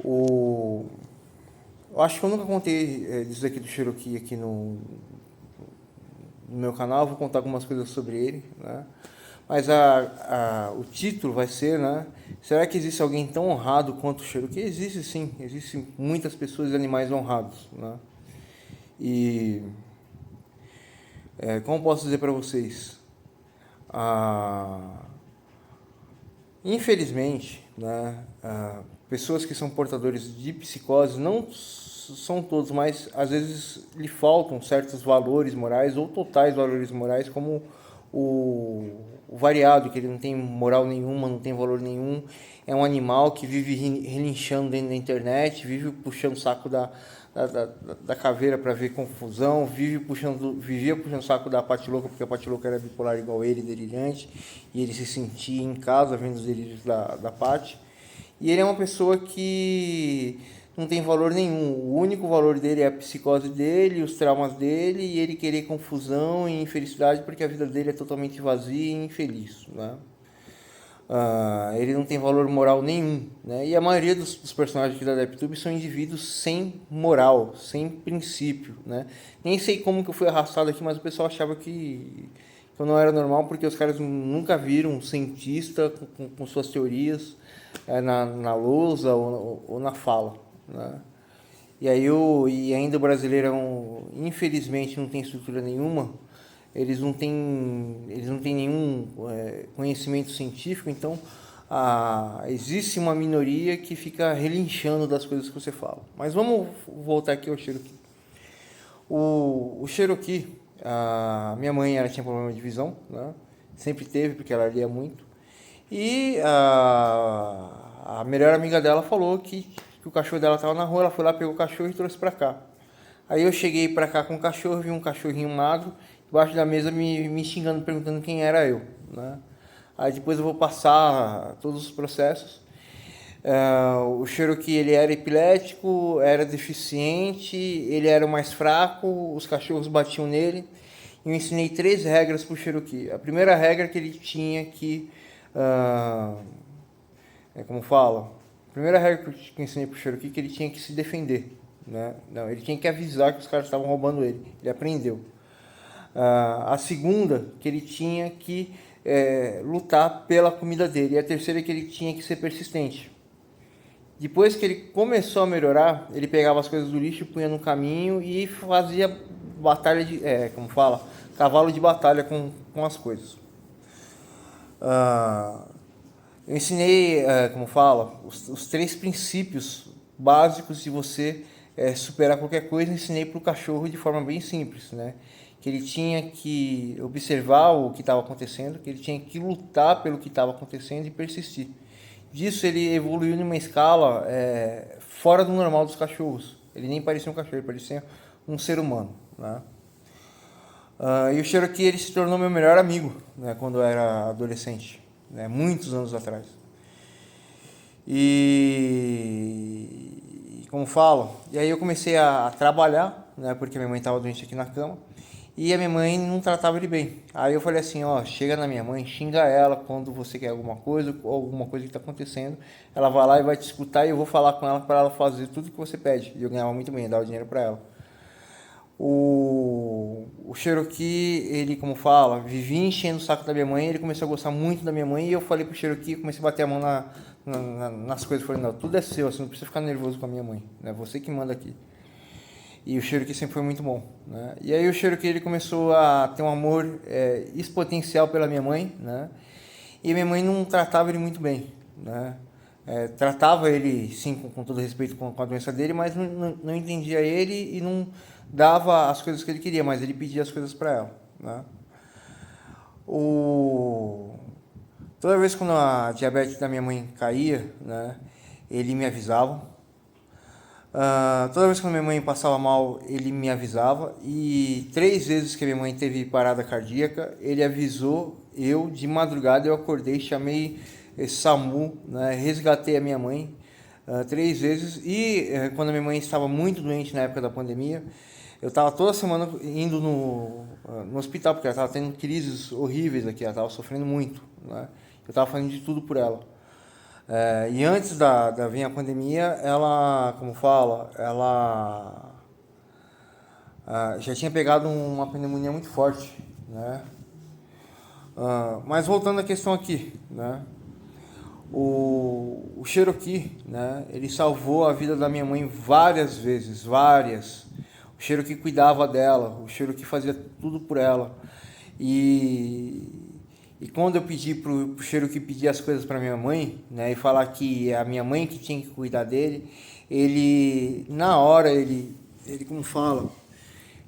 O... Eu acho que eu nunca contei disso aqui do Cherokee aqui no meu canal, vou contar algumas coisas sobre ele, né? Mas o título vai ser, né? Será que existe alguém tão honrado quanto o Cherokee? Existe sim, existem muitas pessoas e animais honrados, né? E como posso dizer para vocês? Ah, Infelizmente, né, pessoas que são portadores de psicose não são todos, mas às vezes lhe faltam certos valores morais ou totais valores morais, como o variado, que ele não tem moral nenhuma, não tem valor nenhum, é um animal que vive relinchando dentro da internet, vive puxando o saco da caveira para ver confusão, vivia puxando o saco da Patilouca, porque a Patilouca era bipolar igual ele, delirante, e ele se sentia em casa vendo os delírios da Pati. E ele é uma pessoa que não tem valor nenhum. O único valor dele é a psicose dele, os traumas dele, e ele querer confusão e infelicidade porque a vida dele é totalmente vazia e infeliz, né? Ele não tem valor moral nenhum, né? E a maioria dos personagens aqui da DepTube são indivíduos sem moral, sem princípio, né? Nem sei como que eu fui arrastado aqui, mas o pessoal achava que eu não era normal porque os caras nunca viram um cientista com suas teorias na lousa ou na fala, né? E ainda o brasileiro infelizmente não tem estrutura nenhuma, eles não têm nenhum conhecimento científico, então existe uma minoria que fica relinchando das coisas que você fala. Mas vamos voltar aqui ao Cherokee. O Cherokee, a minha mãe ela tinha problema de visão, né? Sempre teve, porque ela lia muito. E a melhor amiga dela falou que o cachorro dela estava na rua, ela foi lá, pegou o cachorro e trouxe para cá. Aí eu cheguei para cá com o cachorro, vi um cachorrinho magro, debaixo da mesa me xingando, perguntando quem era eu, né? Aí depois eu vou passar todos os processos. O Cherokee ele era epilético, era deficiente, ele era o mais fraco, os cachorros batiam nele. Eu ensinei 3 regras para o Cherokee. A primeira regra é que ele tinha que... como fala? A primeira regra que eu ensinei para o Cherokee é que ele tinha que se defender, né? Não, ele tinha que avisar que os caras estavam roubando ele. Ele aprendeu. A segunda, que ele tinha que lutar pela comida dele. E a terceira, que ele tinha que ser persistente. Depois que ele começou a melhorar, ele pegava as coisas do lixo, punha no caminho e fazia batalha de... como fala? Cavalo de batalha com as coisas. Eu ensinei, como fala, os 3 princípios básicos de você superar qualquer coisa. Ensinei para o cachorro de forma bem simples, né? Que ele tinha que observar o que estava acontecendo, que ele tinha que lutar pelo que estava acontecendo e persistir. Disso ele evoluiu numa escala fora do normal dos cachorros. Ele nem parecia um cachorro, ele parecia um ser humano, né? E o Cherokee ele se tornou meu melhor amigo, né, quando eu era adolescente, né, muitos anos atrás. Como falo, e aí eu comecei a trabalhar, né, porque minha mãe estava doente aqui na cama, e a minha mãe não tratava ele bem. Aí eu falei assim, ó, chega na minha mãe, xinga ela quando você quer alguma coisa, ou alguma coisa que está acontecendo, ela vai lá e vai te escutar e eu vou falar com ela para ela fazer tudo que você pede. E eu ganhava muito bem, dava dinheiro para ela. O Cherokee, ele, como fala, vivia enchendo o saco da minha mãe, ele começou a gostar muito da minha mãe, e eu falei pro Cherokee, comecei a bater a mão nas coisas, falei, não, tudo é seu, você não precisa ficar nervoso com a minha mãe, né? Você que manda aqui. E o Cherokee sempre foi muito bom, né? E aí o Cherokee, ele começou a ter um amor exponencial pela minha mãe, né? E a minha mãe não tratava ele muito bem, né? Tratava ele, sim, com todo respeito com a doença dele, mas não entendia ele e não dava as coisas que ele queria, mas ele pedia as coisas para ela, né? Toda vez quando a diabetes da minha mãe caía, né, ele me avisava. Toda vez que minha mãe passava mal, ele me avisava. E 3 vezes que minha mãe teve parada cardíaca, ele avisou. Eu, de madrugada, eu acordei, chamei SAMU, né, resgatei a minha mãe 3 vezes. E quando a minha mãe estava muito doente na época da pandemia, eu estava toda semana indo no hospital, porque ela estava tendo crises horríveis aqui, ela estava sofrendo muito, né? Eu estava fazendo de tudo por ela. E antes da vir a pandemia, ela, como fala, ela já tinha pegado uma pneumonia muito forte, né? Mas voltando à questão aqui, né? O Cherokee, né? Ele salvou a vida da minha mãe várias vezes, várias. O Cherokee cuidava dela, o Cherokee fazia tudo por ela. E quando eu pedi pro Cherokee pedir as coisas para minha mãe, né? E falar que é a minha mãe que tinha que cuidar dele, ele, na hora, ele como fala,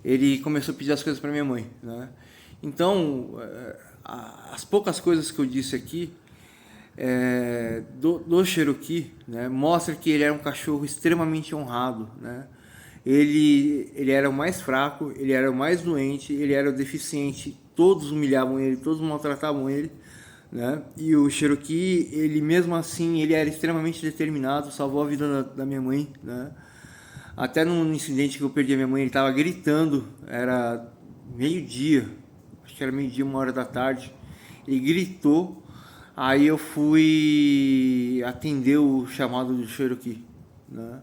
ele começou a pedir as coisas para minha mãe, né? Então, as poucas coisas que eu disse aqui do Cherokee, né, mostra que ele era um cachorro extremamente honrado, né? Ele era o mais fraco, ele era o mais doente, ele era o deficiente, todos humilhavam ele, todos maltratavam ele, né? E o Cherokee, ele mesmo assim, ele era extremamente determinado, salvou a vida da minha mãe, né? Até num incidente que eu perdi a minha mãe, ele estava gritando, era meio-dia, acho que era meio-dia, 1 hora da tarde, ele gritou, aí eu fui atender o chamado do Cherokee, né?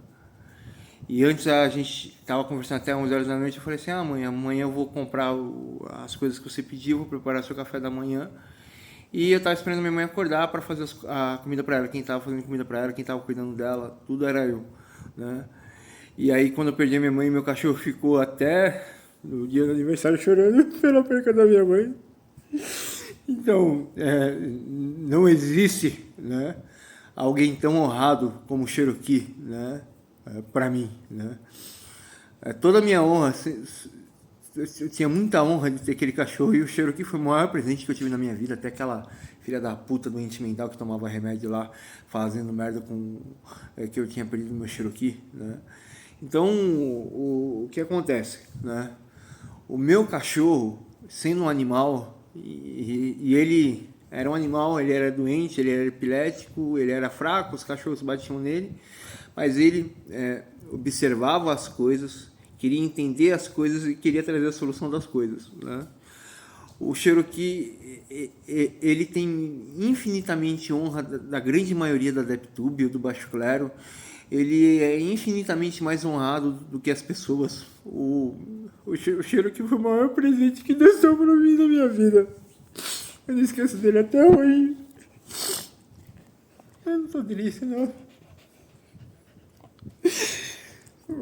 E antes a gente estava conversando até 11 horas da noite, eu falei assim, mãe, amanhã eu vou comprar as coisas que você pediu, vou preparar seu café da manhã. E eu estava esperando minha mãe acordar para fazer a comida para ela. Quem estava fazendo comida para ela, quem estava cuidando dela, tudo era eu, né? E aí quando eu perdi a minha mãe, meu cachorro ficou até no dia do aniversário chorando pela perca da minha mãe. Então, não existe, né, alguém tão honrado como o Cherokee, né, para mim, né? Toda a minha honra, eu tinha muita honra de ter aquele cachorro, e o Cherokee foi o maior presente que eu tive na minha vida, até aquela filha da puta doente mental que tomava remédio lá, fazendo merda com que eu tinha perdido meu Cherokee, né? Então, o que acontece, né? O meu cachorro, sendo um animal, e ele era um animal, ele era doente, ele era epilético, ele era fraco, os cachorros batiam nele, mas ele observava as coisas, queria entender as coisas e queria trazer a solução das coisas, né? O Cherokee, ele tem infinitamente honra da grande maioria da DepTube ou do Baixo Clero. Ele é infinitamente mais honrado do que as pessoas. O Cherokee foi o maior presente que Deus deu pra mim na minha vida. Eu não esqueço dele até hoje. Eu não tô triste, não.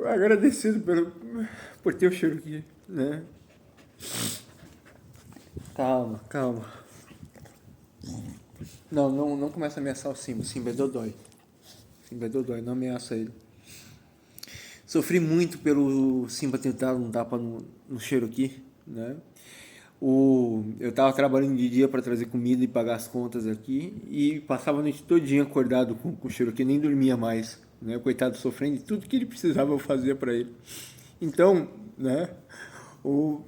Agradecido por ter o Cherokee, né? Calma, calma. Não começa a ameaçar o Simba. Simba é dodói. Simba é dodói, não ameaça ele. Sofri muito pelo Simba tentar um tapa no Cherokee, né? Eu tava trabalhando de dia para trazer comida e pagar as contas aqui, e passava a noite todinha acordado com o Cherokee, nem dormia mais, né? O coitado sofrendo, e tudo que ele precisava eu fazia para ele. Então, né? O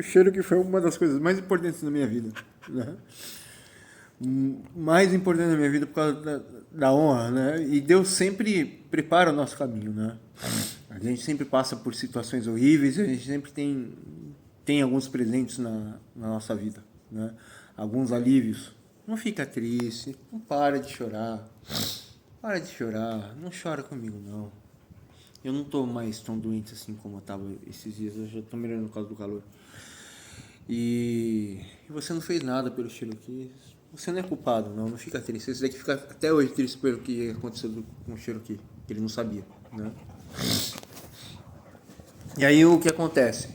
Cherokee foi uma das coisas mais importantes na minha vida, né? Mais importante na minha vida por causa da honra, né? E Deus sempre prepara o nosso caminho, né? A gente sempre passa por situações horríveis, a gente sempre tem alguns presentes na nossa vida, né? Alguns alívios. Não fica triste, não para de chorar. Para de chorar, não chora comigo não. Eu não tô mais tão doente assim como eu tava esses dias, eu já tô melhorando por causa do calor. E você não fez nada pelo Cherokee. Você não é culpado, não fica triste. Esse daqui fica até hoje triste pelo que aconteceu com o Cherokee, que ele não sabia, né? E aí o que acontece?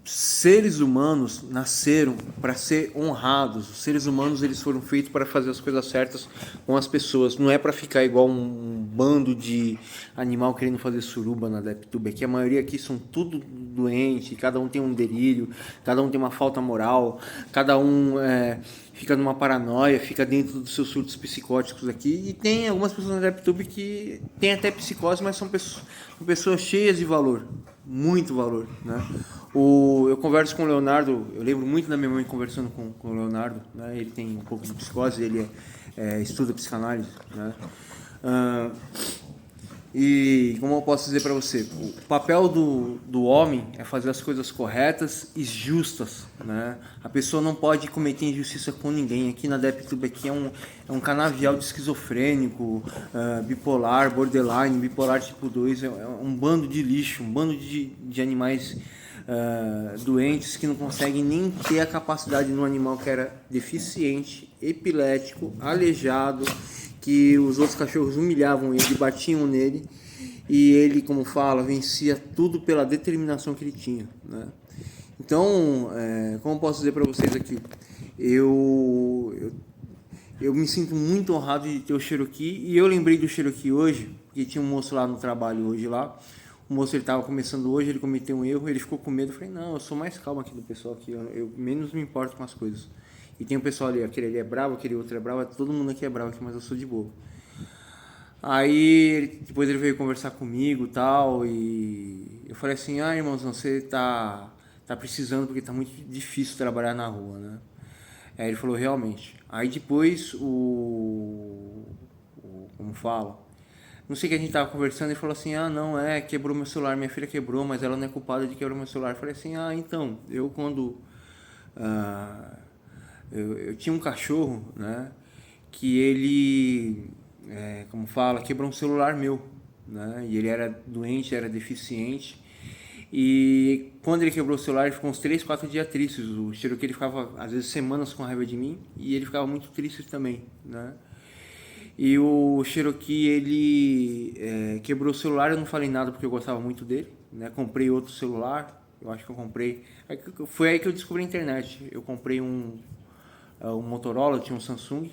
Seres humanos nasceram para ser honrados. Os seres humanos, eles foram feitos para fazer as coisas certas com as pessoas. Não é para ficar igual um bando de animal querendo fazer suruba na DepTube. Aqui a maioria aqui são tudo doente, cada um tem um delírio, cada um tem uma falta moral, cada um fica numa paranoia, fica dentro dos seus surtos psicóticos aqui. E tem algumas pessoas na DepTube que têm até psicose, mas são pessoas cheias de valor, muito valor, né? Eu converso com o Leonardo, eu lembro muito da minha mãe conversando com o Leonardo, né? Ele tem um pouco de psicose, ele estuda psicanálise, né? E como eu posso dizer para você, o papel do homem é fazer as coisas corretas e justas, né? A pessoa não pode cometer injustiça com ninguém. Aqui na DepTube aqui é um canavial de esquizofrênico, bipolar, borderline, bipolar tipo 2, é um bando de lixo, um bando de animais doentes que não conseguem nem ter a capacidade no animal que era deficiente, epilético, aleijado, que os outros cachorros humilhavam ele, batiam nele, e ele, como fala, vencia tudo pela determinação que ele tinha, né? Então, como posso dizer para vocês aqui, eu me sinto muito honrado de ter o Cherokee, e eu lembrei do Cherokee hoje, porque tinha um moço lá no trabalho hoje lá, o moço ele estava começando hoje, ele cometeu um erro, ele ficou com medo, eu falei, não, eu sou mais calmo aqui do pessoal aqui, eu menos me importo com as coisas. E tem o pessoal ali, aquele ali é bravo, aquele outro é bravo, todo mundo aqui é bravo aqui, mas eu sou de boa. Aí depois ele veio conversar comigo e tal, e eu falei assim, irmãozão, você tá precisando porque tá muito difícil trabalhar na rua, né? Aí ele falou, realmente. Aí depois como fala? Não sei o que a gente tava conversando, ele falou assim, não, quebrou meu celular, minha filha quebrou, mas ela não é culpada de quebrar meu celular. Eu falei assim, então, eu quando ah, eu tinha um cachorro, né, que ele, como fala, quebrou um celular meu, né, e ele era doente, era deficiente, e quando ele quebrou o celular, ele ficou uns 3, 4 dias tristes. O Cherokee ele ficava, às vezes, semanas com raiva de mim, e ele ficava muito triste também, né. E o Cherokee, ele quebrou o celular, eu não falei nada porque eu gostava muito dele, né, comprei outro celular, eu acho que eu comprei, foi aí que eu descobri a internet, eu comprei um Motorola, tinha um Samsung,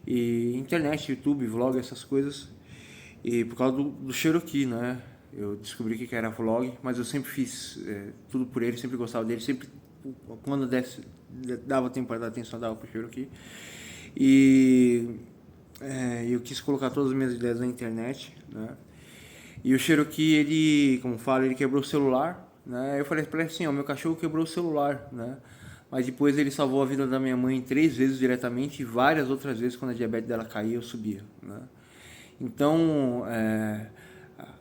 e internet, YouTube, vlog, essas coisas. E por causa do Cherokee, né? Eu descobri que era vlog, mas eu sempre fiz tudo por ele, sempre gostava dele, sempre quando dava tempo para dar atenção, dava pro Cherokee. E eu quis colocar todas as minhas ideias na internet, né? E o Cherokee, ele, como fala, ele quebrou o celular, né? Eu falei para ele assim, meu cachorro quebrou o celular, né? Mas depois ele salvou a vida da minha mãe 3 vezes diretamente e várias outras vezes quando a diabetes dela caía, eu subia, né? Então,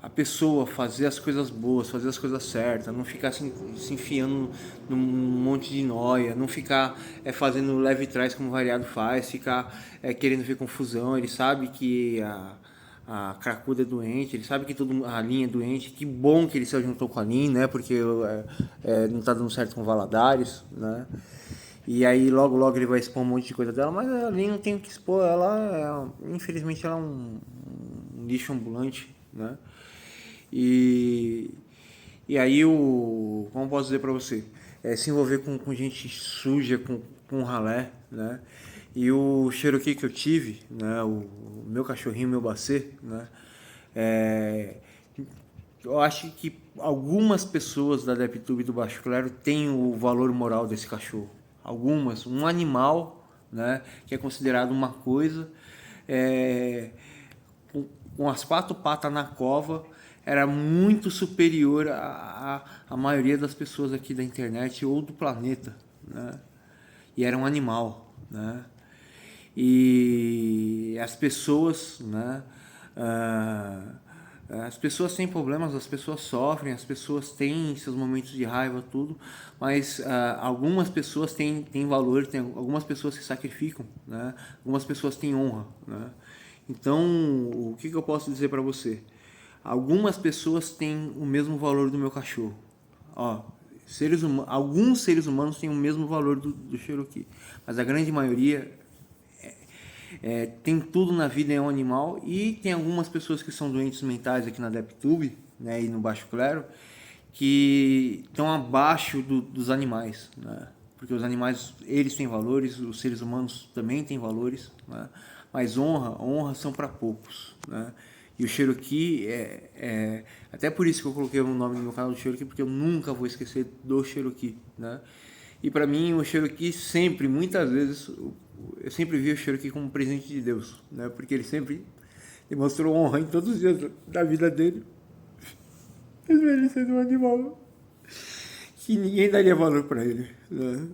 a pessoa fazer as coisas boas, fazer as coisas certas, não ficar se enfiando num monte de noia, não ficar fazendo leve trás como o variado faz, ficar querendo ver confusão. Ele sabe que a cracuda é doente, ele sabe que a linha é doente, que bom que ele se juntou com a linha, né? Porque não está dando certo com o Valadares, né? E aí logo logo ele vai expor um monte de coisa dela, mas a linha não tem o que expor, infelizmente ela é um lixo ambulante, né? E, e aí como posso dizer para você, se envolver com gente suja, com ralé, né? E o Cherokee que eu tive, né? O meu cachorrinho, meu Bacê, né? Eu acho que algumas pessoas da DepTube do Baixo Clero têm o valor moral desse cachorro. Algumas, um animal, né? Que é considerado uma coisa, é, com as 4 patas na cova, era muito superior à maioria das pessoas aqui da internet ou do planeta, né? E era um animal, né? E as pessoas, né? As pessoas têm problemas, as pessoas sofrem, as pessoas têm seus momentos de raiva, tudo, mas algumas pessoas têm valor, tem algumas pessoas que sacrificam, né? Algumas pessoas têm honra, né? Então, o que eu posso dizer para você? Algumas pessoas têm o mesmo valor do meu cachorro. Ó, alguns seres humanos têm o mesmo valor do Cherokee, mas a grande maioria tem tudo na vida, é um animal, e tem algumas pessoas que são doentes mentais aqui na DepTube, né, e no Baixo Clero, que estão abaixo dos animais, né? Porque os animais, eles têm valores, os seres humanos também têm valores, né? Mas honra são para poucos, né? E o Cherokee até por isso que eu coloquei o nome no meu canal do Cherokee, porque eu nunca vou esquecer do Cherokee, né? E para mim o Cherokee sempre, muitas vezes, eu sempre vi o Cherokee como um presente de Deus, né? Porque ele sempre demonstrou honra em todos os dias da vida dele, mesmo ele sendo um animal que ninguém daria valor para ele, né?